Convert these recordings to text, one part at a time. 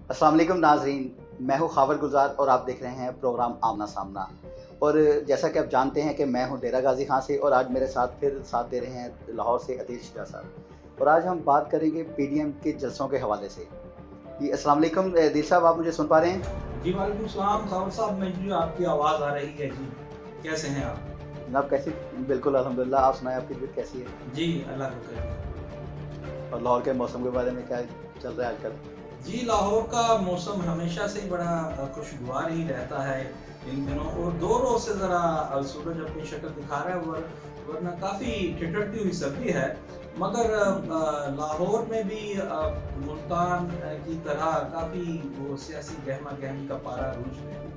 अस्सलाम वालेकुम नाजरीन, मैं हूँ खावर गुलजार और आप देख रहे हैं प्रोग्राम आमना सामना। और जैसा कि आप जानते हैं कि मैं हूँ डेरा गाजी खां से और आज मेरे साथ फिर साथ दे रहे हैं लाहौर से अतीश शाह साहब। और आज हम बात करेंगे पीडीएम के जलसों के हवाले से। जी अस्सलाम वालेकुम दिल साहब, आप मुझे सुन पा रहे हैं? जी वालेकुम सलाम खावर साहब, मुझे आपकी आवाज़ आ रही है जी। कैसे हैं आप? जनाब कैसी? बिल्कुल अल्हम्दुलिल्लाह, आप सुनाएं आपकी तबीयत कैसी है? जी अल्लाह का करम। और लाहौर के मौसम के बारे में क्या चल रहा है आजकल? जी लाहौर का मौसम हमेशा से ही बड़ा खुशगवार ही रहता है इन दिनों, और 2 रोज़ से ज़रा सूरज अपनी शक्ल दिखा रहा है, वरना काफ़ी ठिठुरती हुई सर्दी है। मगर लाहौर में भी मुल्तान की तरह काफ़ी वो सियासी गहमा गहमी का पारा रूज है।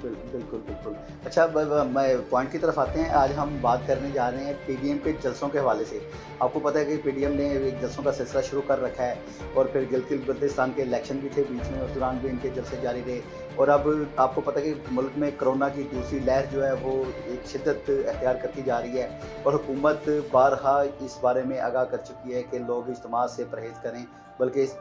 बिल्कुल बिल्कुल। अच्छा, मैं पॉइंट की तरफ आते हैं। आज हम बात करने जा रहे हैं पीडीएम के जलसों के हवाले से। आपको पता है कि पीडीएम ने एक जलसों का सिलसिला शुरू कर रखा है और फिर गिलगित-बल्तिस्तान के इलेक्शन भी थे बीच में, उस दौरान भी इनके जलसे जारी रहे। और अब आपको पता है कि मुल्क में कोरोना की दूसरी लहर जो है वो एक शिद्दत अख्तियार करती जा रही है और हुकूमत बारहा इस बारे में आगाह कर चुकी है कि लोग इज्तिमा से परहेज़ करें। बल्कि इस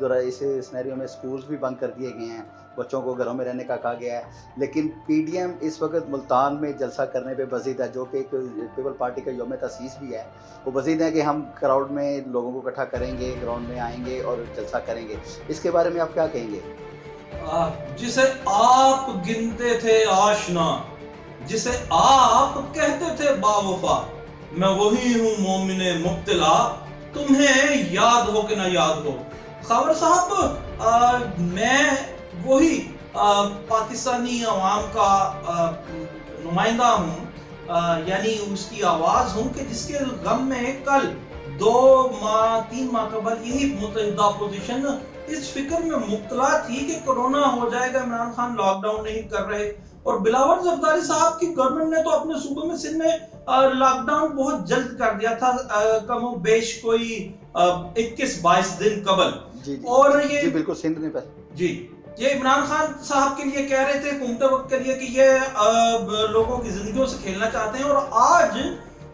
सिनेरियो में स्कूल्स भी बंद कर दिए गए हैं, बच्चों को घरों में रहने का कहा गया है। लेकिन पीडीएम इस वक्त मुल्तान में जलसा करने पे बज़ीद है, जो कि एक पीपल पार्टी का यौम तसीस भी है। वो बज़ीद है कि हम क्राउड में लोगों को इकट्ठा करेंगे, ग्राउंड में आएंगे और जलसा करेंगे। इसके बारे में आप क्या कहेंगे? जिसे आप गिनते थे आशना, जिसे आप कहते थे बावफा, मैं वही हूँ मोमिने मुब्तला, तुम्हें याद हो कि ना याद हो। खावर साहब, मैं वही पाकिस्तानी अवाम का नुमाइंदा हूँ, यानी उसकी आवाज़ हूँ कि जिसके गम में कल 2 माह 3 माह कबल यही मुत्तहिदा अपोजिशन इस फिक्र में मुब्तला थी कि कोरोना हो जाएगा, इमरान खान लॉकडाउन नहीं कर रहे। और बिलावल जरदारी साहब की गवर्नमेंट ने तो अपने सूबे में सिंध में लॉकडाउन बहुत जल्द कर दिया था, कम बेश कोई 21-22 दिन कबल। और ये जी बिल्कुल, सिंध ने जी ये इमरान खान साहब के लिए कह रहे थे घूमते वक्त के लिए कि ये लोगों की जिंदगियों से खेलना चाहते हैं, और आज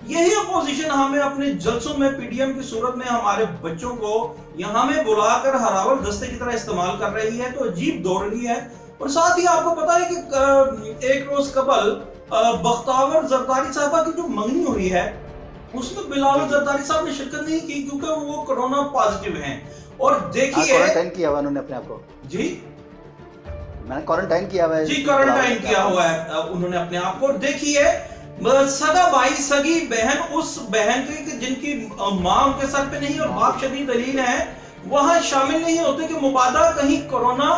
यही अपोजिशन हमें अपने जलसों में पीडीएम की सूरत में हमारे बच्चों को यहाँ में बुलाकर हरावल दस्ते की तरह इस्तेमाल कर रही है। तो अजीब दौड़ रही है। और साथ ही आपको पता है कि 1 रोज कबल बख्तावर जरदारी साहबा की जो मंगनी हुई है उसमें बिलावल जरदारी साहब ने शिरकत नहीं की क्योंकि वो कोरोना पॉजिटिव हैं। और देखिए क्वारंटाइन किया हुआ उन्होंने अपने आप को। जी मैंने क्वारंटाइन किया हुआ है। जी क्वारंटाइन किया हुआ है उन्होंने अपने आप को। देखिए सगा भाई सगी बहन, उस बहन के जिनकी माँ उनके सर पे नहीं और बाप शदीद दलील है, वहां शामिल नहीं होते कि मुबादा कहीं कोरोना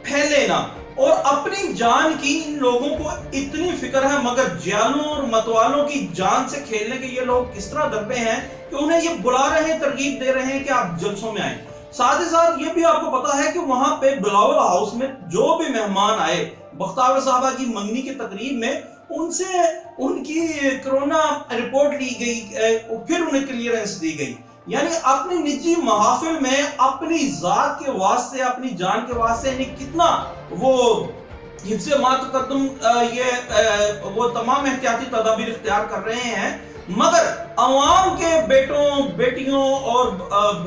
फैले ना। और अपनी जान की इन लोगों को इतनी फिक्र है, मगर जानों और मतवालों की जान से खेलने के ये लोग किस तरह दबे हैं कि उन्हें ये बुला रहे हैं, तरगीब दे रहे हैं कि आप जलसों में आए। साथ ही साथ ये भी आपको पता है कि वहां पे बिलावल हाउस में जो भी मेहमान आए बख्तावर साहबा की मंगनी की तकरीब में, उनसे उनकी कोरोना रिपोर्ट ली गई, फिर उन्हें क्लियरेंस दी गई। यानी अपनी निजी महफिल में अपनी जात के वास्ते, अपनी जान के वास्ते कितना वो हिफ्ज़े मा तक़द्दुम ये वो तमाम एहतियाती तदाबीर इख्तियार कर रहे हैं, मगर अवाम के बेटों बेटियों और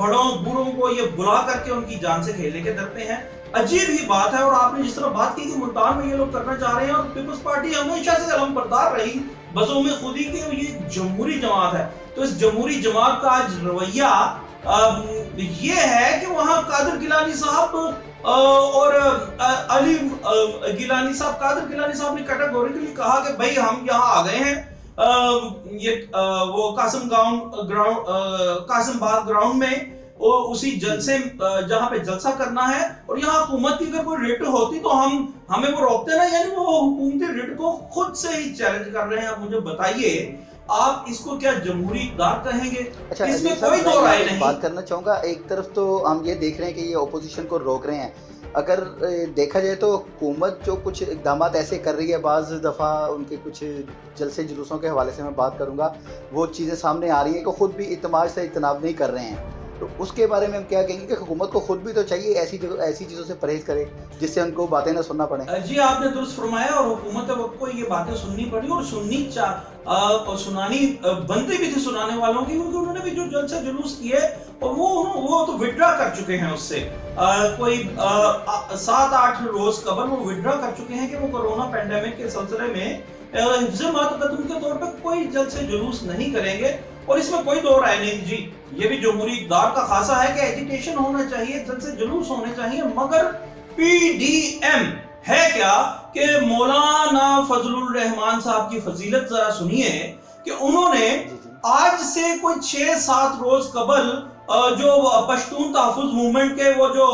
बड़ों बूढ़ों को ये बुला करके उनकी जान से खेलने के डरते हैं। अजीब ही बात है। और आपने जिस तरह बात की कि मुल्तान में ये लोग करना चाह रहे हैं, और पीपल्स पार्टी हमेशा से अलमबरदार रही बसों में खुदी के ये जमहूरी जमात है। तो इस जमहूरी जमात का आज रवैया ये है कि वहां कादिर गिलानी साहब और अली गिलानी साहब, कादिर गिलानी साहब ने कैटेगोरिकली कहा कि भाई हम यहाँ आ गए हैं, ये वो कासिम बाग ग्राउंड में उसी जलसे जहां पे जलसा करना है, और यहाँ हुकूमत की अगर कोई रिट होती तो हमें वो रोकते ना। यानी वो हुकूमती रिट को खुद से ही चैलेंज कर रहे हैं। आप मुझे बताइए, आप इसको क्या जमहूरी इक़्तिदार कहेंगे? अच्छा, इसमें कोई दो राय नहीं। बात करना चाहूंगा, एक तरफ तो हम ये देख रहे हैं कि ये ओपोजिशन को रोक रहे हैं। अगर देखा जाए तो हुकूमत जो कुछ इकदाम ऐसे कर रही है, बाज़ दफ़ा उनके कुछ जलसे जुलूसों के हवाले से मैं बात करूंगा, वो चीज़ें सामने आ रही हैं कि ख़ुद भी इत्माद से इज्तनाब नहीं कर रहे हैं। तो उसके बारे में हम क्या कहेंगे कि हुकूमत को खुद भी तो चाहिए ऐसी चीज़ों से परहेज करे जिससे उनको बातें ना सुनना पड़े। जी आपने दुरुस्त फरमाया, और हुकूमत वक्त को ये बातें सुननी पड़ी और और सुनानी बनती भी थी सुनाने वालों की, क्योंकि उन्होंने भी जो जलसे जुलूस किए और वो तो विड्रा कर चुके हैं उससे। कोई 7-8 रोज कबल वो विड्रा कर चुके हैं कि वो कोरोना पैंडेमिक के सिलसिले में हिफ्ज़ मातकदम के तौर पर कोई जलसे जुलूस नहीं करेंगे, और इसमें कोई दो राय नहीं जी। ये भी जमहूरी इक़्तिदार का खासा है कि एजिटेशन होना चाहिए, जलसे जुलूस होने चाहिए, मगर पीडीएम है क्या कि मौलाना फजलुर रहमान साहब की फजीलत जरा सुनिए कि उन्होंने आज से कोई 6-7 रोज कबल जो पश्तून तहफ़्फ़ुज़ मूवमेंट के वो जो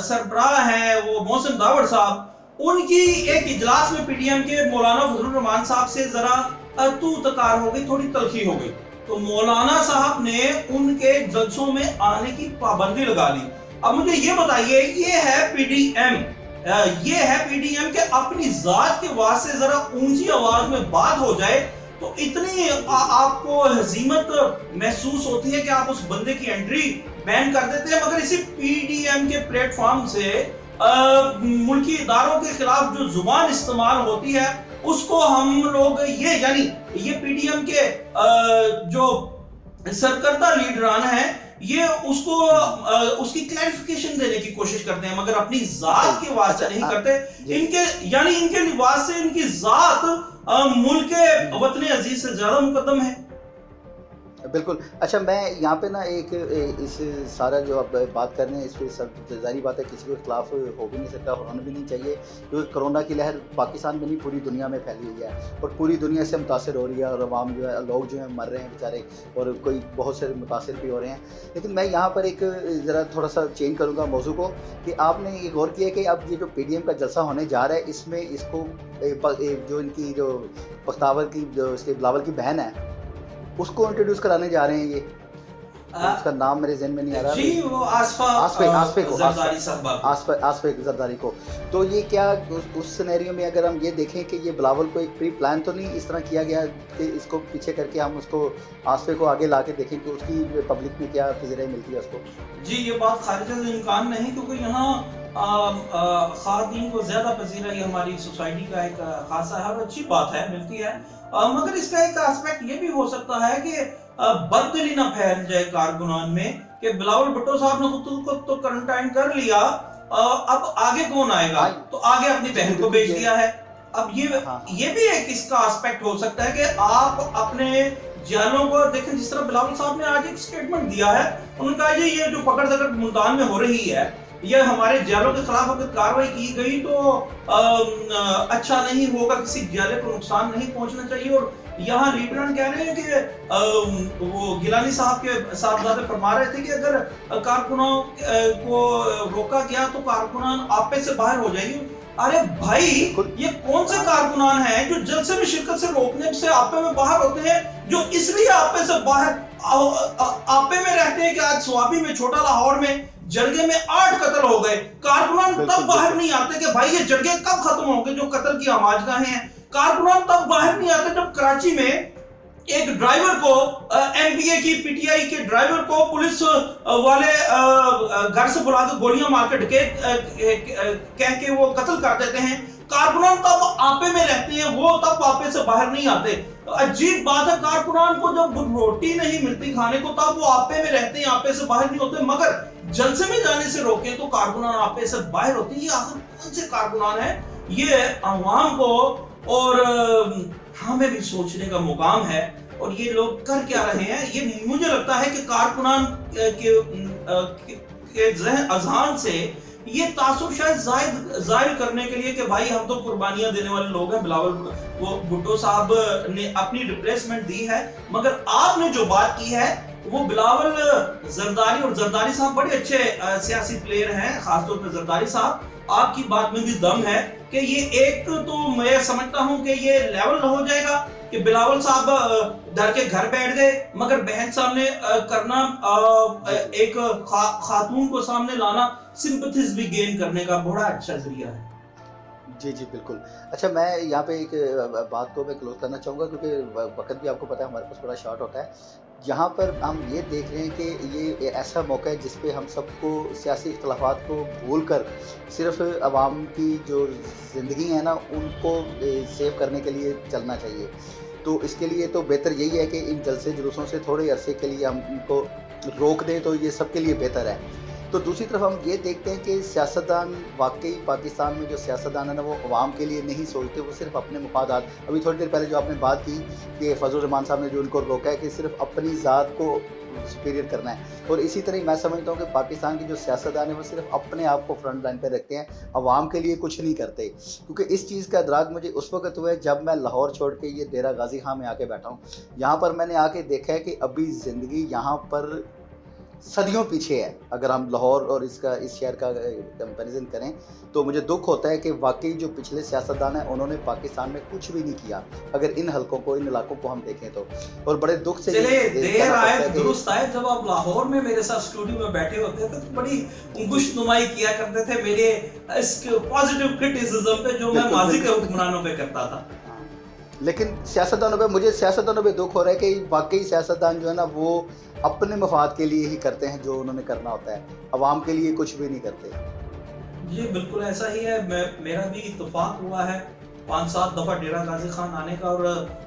सरबराह हैं वो मोहसिन दावड़ साहब, उनकी एक इजलास में पीडीएम के मौलाना फजलुर रहमान साहब से जरा तू तकार हो गई, थोड़ी तलखी हो गई, तो मौलाना साहब ने उनके जलसों में आने की पाबंदी लगा ली। अब मुझे ये बताइए, ये है पीडीएम के अपनी जात के वास्ते जरा ऊंची आवाज में बात हो जाए तो इतनी आपको हजीमत महसूस होती है कि आप उस बंदे की एंट्री बैन कर देते हैं, मगर इसी पीडीएम के प्लेटफॉर्म से मुल्की इदारों के खिलाफ जो जुबान इस्तेमाल होती है उसको हम लोग ये पीडीएम के जो सरकर्दा लीडरान हैं ये उसको उसकी क्लैरिफिकेशन देने की कोशिश करते हैं, मगर अपनी जात के वास्ते नहीं करते। इनके लिबास से इनकी जात मुल्क के वतन अजीज से ज्यादा मुकद्दम है। बिल्कुल। अच्छा, मैं यहाँ पे ना एक इस सारा जो आप बात कर रहे हैं इस पर सब जारी बात है, किसी के खिलाफ हो भी नहीं सकता, होना भी नहीं चाहिए, क्योंकि कोरोना की लहर पाकिस्तान में नहीं पूरी दुनिया में फैली हुई है और पूरी दुनिया से मुतासर हो रही है, और अवाम जो है, लोग जो हैं मर रहे हैं बेचारे, और कोई बहुत से मुतासर भी हो रहे हैं। लेकिन मैं यहाँ पर एक ज़रा थोड़ा सा चेंज करूँगा मौजू को कि आपने ये गौर किया कि अब ये जो पीडीएम का जलसा होने जा रहा है इसमें इसको जो इनकी जो बख्तावर की जो इसके बिलावल की बहन है उसको इंट्रोड्यूस कराने जा रहे हैं। ये उसका नाम मेरे ज़हन में नहीं आ रहा जी, वो आसफे जरदारी को। तो ये क्या उस सिनेरियो में अगर हम ये देखें कि ये बिलावल को एक प्री प्लान तो नहीं इस तरह किया गया कि इसको पीछे करके हम उसको आसफे को आगे ला के देखें कि उसकी पब्लिक में क्या फिजराई मिलती है उसको? जी, ये बात खारिज से इम्कान नहीं, क्योंकि यहाँ ख़वातीन को ज़्यादा पजीराई हमारी सोसाइटी का एक खासा है और अच्छी बात है, मिलती है, मगर इसका एक एस्पेक्ट ये भी हो सकता है कि बददिली ना फैल जाए कारकुनान में कि बिलावल भुट्टो साहब ने खुद को तो क्वारंटाइन कर लिया, अब आगे कौन आएगा, तो आगे अपनी बहन को भेज दिया है। अब ये भी एक इसका एस्पेक्ट हो सकता है कि आप अपने जेलों को देखें, जिस तरह बिलावल साहब ने आज एक स्टेटमेंट दिया है, उनका ये जो पकड़ दकड़ मुल्तान में हो रही है, ये हमारे जेलों के खिलाफ अगर कार्रवाई की गई तो अच्छा नहीं होगा, किसी जेले को नुकसान नहीं पहुंचना चाहिए। और यहाँ लीडरान कह रहे हैं कि वो गिलानी साहब के साहबजादे फरमा रहे थे कि अगर कारकुनों को रोका गया तो कारकुनान आपे से बाहर हो जाएगी। अरे भाई, ये कौन से कारकुनान हैं जो जलसे में शिरकत से रोकने से आपे में बाहर होते हैं, जो इसलिए आपे से बाहर आपे में रहते हैं कि आज स्वाबी में, छोटा लाहौर में, जरगे में 8 कत्ल हो गए। कारकुनान तब बाहर नहीं आते कि भाई ये जरगे कब खत्म होंगे जो कत्ल की आमाजगाहें हैं। कारकुनान तब बाहर नहीं आते जब कराची में एक ड्राइवर को एमपीए की पीटीआई के ड्राइवर को पुलिस वाले घर से बुलाकर गोलियां मार के कह के वो कत्ल कर देते हैं। कारकुनान तब आपे में रहते हैं, वो तब आपे से बाहर नहीं आते। अजीब बात है, कारकुनान को जब रोटी नहीं मिलती खाने को तब वो आपे में रहते हैं, आपे से बाहर नहीं होते, मगर जलसे में जाने से रोके तो कारकुनान आपे से बाहर होते हैं। ये आखिर कौन से कारकुनान है? ये अवाम को और हमें भी सोचने का मुकाम है, और ये लोग कर क्या रहे हैं? ये मुझे लगता है कि कारकुनान के ज़हन अज़हान से ये तासुब शायद जाहिर करने के लिए कि भाई हम तो कुर्बानियां देने वाले लोग हैं। बिलावल वो भुट्टो साहब ने अपनी रिप्लेसमेंट दी है, मगर आपने जो बात की है वो बिलावल जरदारी, और जरदारी साहब बड़े अच्छे सियासी प्लेयर हैं, खासतौर पर जरदारी साहब, आपकी बात में भी दम है कि ये एक तो मैं समझता हूं कि ये लेवल हो जाएगा कि बिलावल साहब डर के घर बैठ गए, मगर बहन सामने करना, एक खातून को सामने लाना सिंपैथीज भी गेन करने का बड़ा अच्छा जरिया है। जी जी बिल्कुल। अच्छा, मैं यहाँ पे एक बात को मैं क्लोज करना चाहूँगा क्योंकि वक्त भी आपको पता है हमारे पास बड़ा शॉर्ट होता है। यहाँ पर हम ये देख रहे हैं कि ये ऐसा मौका है जिस पे हम सबको सियासी इख्तिलाफ़ात को भूलकर सिर्फ़ अवाम की जो ज़िंदगी है ना उनको सेव करने के लिए चलना चाहिए। तो इसके लिए तो बेहतर यही है कि इन जलसे जुलूसों से थोड़े अरसे के लिए हम इनको रोक दें, तो ये सबके लिए बेहतर है। तो दूसरी तरफ हम ये देखते हैं कि सियासतदान वाक़ई पाकिस्तान में जो सियासतदान है ना वो अवाम के लिए नहीं सोचते, वो सिर्फ़ अपने मफादात। अभी थोड़ी देर पहले जो आपने बात की कि फजल रहमान साहब ने जो उनको रोका है कि सिर्फ़ अपनी ज़ात को सुपीरियर करना है, और इसी तरह मैं समझता हूँ कि पाकिस्तान की जो सियासतदान है वो सिर्फ़ अपने आप को फ्रंट लाइन पर रखते हैं, अवाम के लिए कुछ नहीं करते। क्योंकि इस चीज़ का इदराक मुझे उस वक़्त हुआ है जब मैं लाहौर छोड़ के ये डेरा गाज़ी खां में आके बैठा हूँ। यहाँ पर मैंने आके देखा है कि अभी ज़िंदगी यहाँ पर सदियों पीछे है। अगर हम लाहौर और इस शहर का कंपैरिजन करें तो मुझे दुख होता है कि वाकई जो पिछले सियासतदान हैं उन्होंने पाकिस्तान में कुछ भी नहीं किया, अगर इन हलकों को, इन इलाकों को हम देखें तो। और बड़े दुख से देर आए दुरुस्त आए, जब आप लाहौर में मेरे साथ स्टूडियो में बैठे होते थे तो बड़ी गुश्तनुमाई किया करते थे मेरे इस पॉजिटिव क्रिटिसिज्म पे जो मैं माजी के हुक्मरानों पे करता था। लेकिन मुझे सियासतदानों पे दुख हो रहा है कि वाकई सियासतदान जो है ना वो अपने मफाद के लिए ही करते हैं जो उन्होंने करना होता है, अवाम के लिए कुछ भी नहीं करते। जी बिल्कुल ऐसा ही है। मेरा भी इत्तेफाक हुआ है 5-7 दफ़ा डेरा गाजी खान आने का, और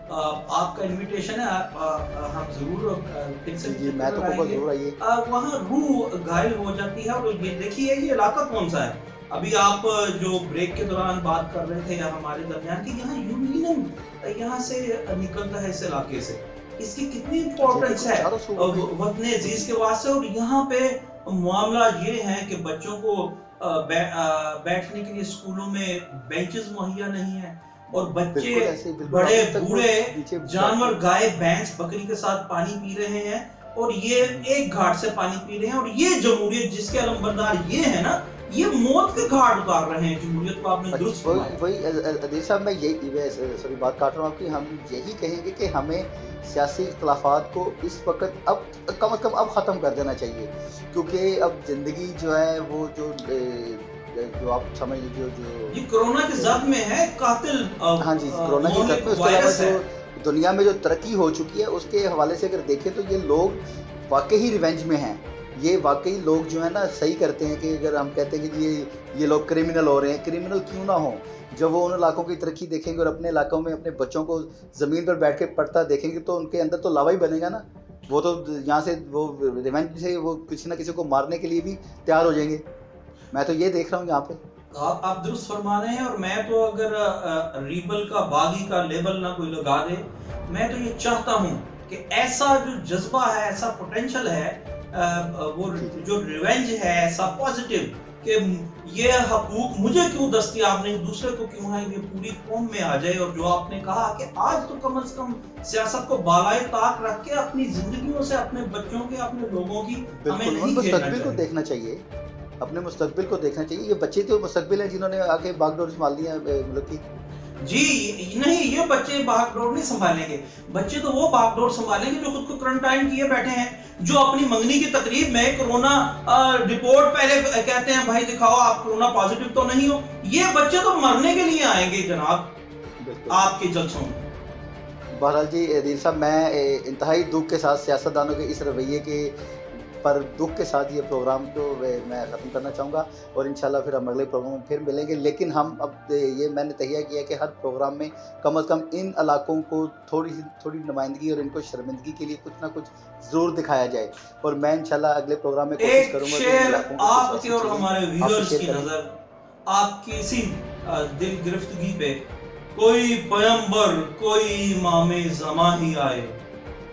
आपका इनविटेशन है, हम जरूर फिर से जी मैं तो बहुत जरूर आइए। वहाँ रूह घायल हो जाती है। और ये देखिए ये इलाका कौन सा है, अभी आप जो ब्रेक के दौरान बात कर रहे थे या हमारे दरमियान की, यहाँ यूरेनियम यहाँ से निकलता है इस इलाके से, इसकी कितनी इम्पोर्टेंस है वतन अजीज के वास्ते। और यहाँ पे मामला ये है कि बच्चों को बैठने के लिए स्कूलों में बेंचेस मुहैया नहीं है, और बच्चे बड़े बूढ़े जानवर गाय भैंस बकरी के साथ पानी पी रहे हैं, और ये एक घाट से पानी पी रहे हैं। और ये जमहूरियत जिसके अलमबरदार ये है ना, ये मौत के घाट उतार रहे हैं जमहूरियत को। आपने दुरुस्त वही अदील साहब, मैं यही सॉरी बात काट रहा हूँ कि हम यही कहेंगे कि हमें सियासी इख्तिलाफात को इस वक्त अब कम से कम अब ख़त्म कर देना चाहिए, क्योंकि अब ज़िंदगी जो है वो जो आप समझ लीजिए जो ये कोरोना के जद में है, कातिल। हाँ जी, कोरोना के जद में, उसके अलावा जो दुनिया में जो तरक्की हो चुकी है उसके हवाले से अगर देखें तो ये लोग वाकई ही रिवेंज में हैं। ये वाकई लोग जो है ना सही करते हैं कि अगर हम कहते हैं कि ये लोग क्रिमिनल हो रहे हैं, क्रिमिनल क्यों ना हो, जब वो उन इलाकों की तरक्की देखेंगे और अपने इलाकों में अपने बच्चों को ज़मीन पर बैठ के पढ़ता देखेंगे तो उनके अंदर तो लावा ही बनेगा ना। वो तो यहाँ से वो रिवेंज से वो किसी ना किसी को मारने के लिए भी तैयार हो जाएंगे। मैं तो ये देख रहा हूँ यहाँ पे। आप दुरुस्त फरमा रहे हैं, और मैं तो अगर रीबल का बागी का लेबल ना कोई लगा दे, मैं तो ये चाहता हूँ कि ऐसा जो जज्बा है, ऐसा पोटेंशियल है, वो जो रिवेंज है ऐसा पॉजिटिव कि ये हकूक मुझे क्यों दस्तयाब नहीं, दूसरे को क्यों है, ये पूरी कौम में आ जाए। और जो आपने कहा कि आज तो कम से कम सियासत को बालाए ताक रख के अपनी जिंदगियों से, अपने बच्चों के, अपने लोगों की हमें नहीं मुस्तकबिल को देखना चाहिए, अपने मुस्तकबिल को देखना चाहिए। ये बच्चे तो मुस्तकबिल हैं जिन्होंने आके बागडोर संभाल लिया मुल्क की। जी नहीं, ये बच्चे बागडोर नहीं संभालेंगे, बच्चे तो वो बागडोर संभालेंगे जो खुद को क्वारंटाइन किए बैठे हैं, जो अपनी मंगनी की तकरीब में कोरोना रिपोर्ट पहले कहते हैं भाई दिखाओ आप कोरोना पॉजिटिव तो नहीं हो। ये बच्चे तो मरने के लिए आएंगे जनाब आपके जलसों में। बहरहाल जी अदील साहब, मैं इंतहाई दुख के साथ सियासतदानों के इस रवैये के पर दुख के साथ ये प्रोग्राम को मैं ख़त्म करना चाहूँगा, और इंशाल्लाह फिर हम अगले प्रोग्राम में फिर मिलेंगे। लेकिन हम अब ये मैंने तहिया किया कि हर प्रोग्राम में कम से कम इन इलाकों को थोड़ी नुमाइंदगी और इनको शर्मिंदगी के लिए कुछ ना कुछ ज़रूर दिखाया जाए। और मैं इंशाल्लाह अगले प्रोग्राम में कोशिश करूँगा आपके और हमारे व्यूअर्स की नज़र आपकी इसी दिल गिरफ्तगी पे कोई पैगंबर, कोई इमाम ज़मा ही आए,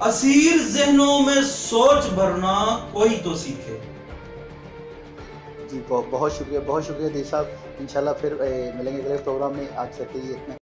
असीर ज़हनों में सोच भरना कोई तो सीखे। जी बहुत शुक्रिया अदील साहब। इंशाल्लाह फिर मिलेंगे अगले प्रोग्राम में। आज तक के लिए इतना।